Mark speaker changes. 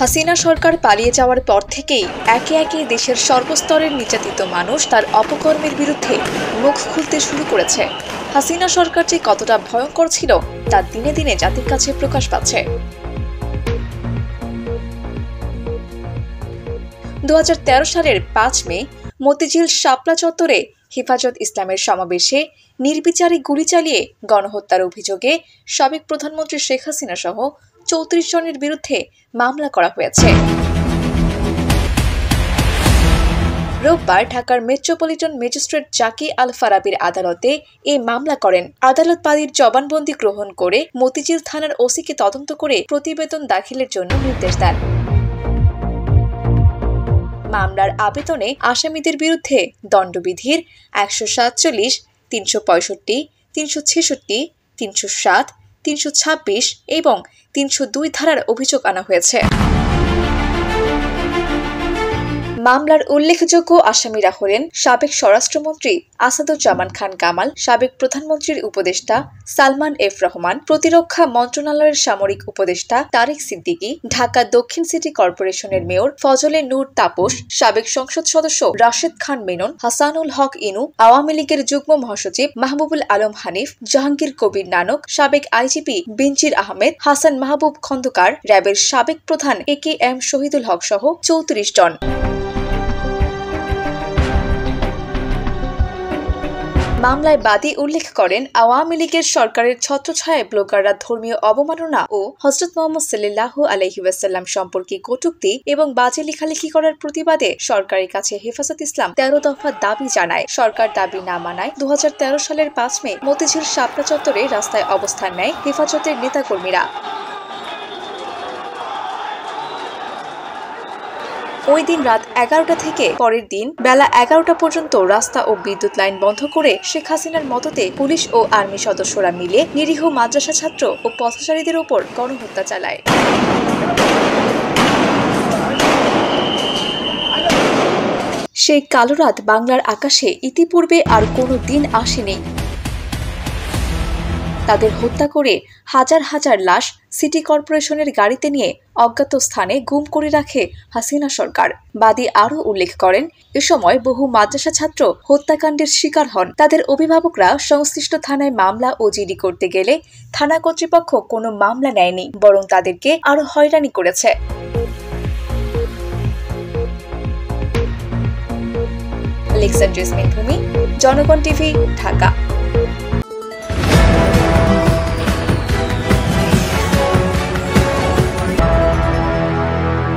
Speaker 1: হাসিনা সরকার পালিয়ে যাওয়ার পর থেকেই একে একে দেশের সর্বস্তরের নির্যাতিত মানুষ তার অপকর্মের বিরুদ্ধে মুখ খুলতে শুরু করেছে। হাসিনা সরকার যে কতটা ভয়ঙ্কর ছিল তা দিনে দিনে জাতির কাছে প্রকাশ পাচ্ছে। 2013 সালের 5 মে মতিঝিল শাপলা চত্বরে হেফাজত ইসলামের সমাবেশে নির্বিচারে গুলি চালিয়ে গণহত্যার অভিযোগে সাবেক প্রধানমন্ত্রী শেখ হাসিনা সহ 34 জনের বিরুদ্ধে মামলা করা হয়েছে। রোববার ঢাকার মেট্রোপলিটন ম্যাজিস্ট্রেট জাকি আল ফারাবির আদালতে এই মামলা করেন। আদালত বাদীর জবানবন্দি গ্রহণ করে মতিঝিল থানার ওসিকে তদন্ত করে প্রতিবেদন দাখিলের জন্য নির্দেশ দেন। মামলার আবেদনে আসামিদের বিরুদ্ধে দণ্ডবিধির 147, 365, 366, 307, 326 এবং 302 ধারার অভিযোগ আনা হয়েছে। মামলার উল্লেখযোগ্য আসামিরা হলেন সাবেক স্বরাষ্ট্রমন্ত্রী আসাদুজ্জামান খান কামাল, সাবেক প্রধানমন্ত্রীর উপদেষ্টা সালমান এফ রহমান, প্রতিরক্ষা মন্ত্রণালয়ের সামরিক উপদেষ্টা তারেক সিদ্দিকী, ঢাকা দক্ষিণ সিটি কর্পোরেশনের মেয়র ফজলে নূর তাপস, সাবেক সংসদ সদস্য রাশেদ খান মেনন, হাসানুল হক ইনু, আওয়ামী লীগের যুগ্ম মহাসচিব মাহবুবুল আলম হানিফ, জাহাঙ্গীর কবির নানক, সাবেক আইজিপি বিনজির আহমেদ, হাসান মাহবুব খন্দকার, র্যাবের সাবেক প্রধান AKM শহীদুল হক সহ 34 জন। মামলায় বাদী উল্লেখ করেন, আওয়ামী লীগের সরকারের ছত্রছায়ায় ব্লগাররা ধর্মীয় অবমাননা ও হযরত মুহাম্মদ সাল্লাল্লাহু আলাইহি ওয়াসাল্লাম সম্পর্কে কটূক্তি এবং বাজে লেখালেখি করার প্রতিবাদে সরকারের কাছে হেফাজত ইসলাম 13 দফা দাবি জানায়। সরকার দাবি না মানায় 2013 সালের 5 মে মতিঝিল শাপলা চত্বরে রাস্তায় অবস্থান নেয় হেফাজতের নেতাকর্মীরা। ওই দিন রাত 11টা থেকে পরের দিন বেলা 11টা পর্যন্ত রাস্তা ও বিদ্যুৎ লাইন বন্ধ করে শেখ হাসিনার মদতে পুলিশ ও আর্মি সদস্যরা মিলে নিরীহ মাদ্রাসা ছাত্র ও পথচারীদের উপর গণহত্যা চালায়। সেই কালো রাত বাংলার আকাশে ইতিপূর্বে আর কোনো দিন আসেনি। তাদের হত্যা করে হাজার হাজার লাশ সিটি কর্পোরেশনের গাড়িতে নিয়ে অজ্ঞাত স্থানে গুম করে রাখে হাসিনা সরকার। বাদী আরও উল্লেখ করেন, এ সময় বহু মাদ্রাসা ছাত্র হত্যাকাণ্ডের শিকার হন। তাদের অভিভাবকরা সংশ্লিষ্ট থানায় মামলা ও জিডি করতে গেলে থানা কর্তৃপক্ষ কোনো মামলা নেয়নি, বরং তাদেরকে আরও হয়রানি করেছে। আলেক্সান্দ্রিয়া ভূমি, জনগণ টিভি, ঢাকা।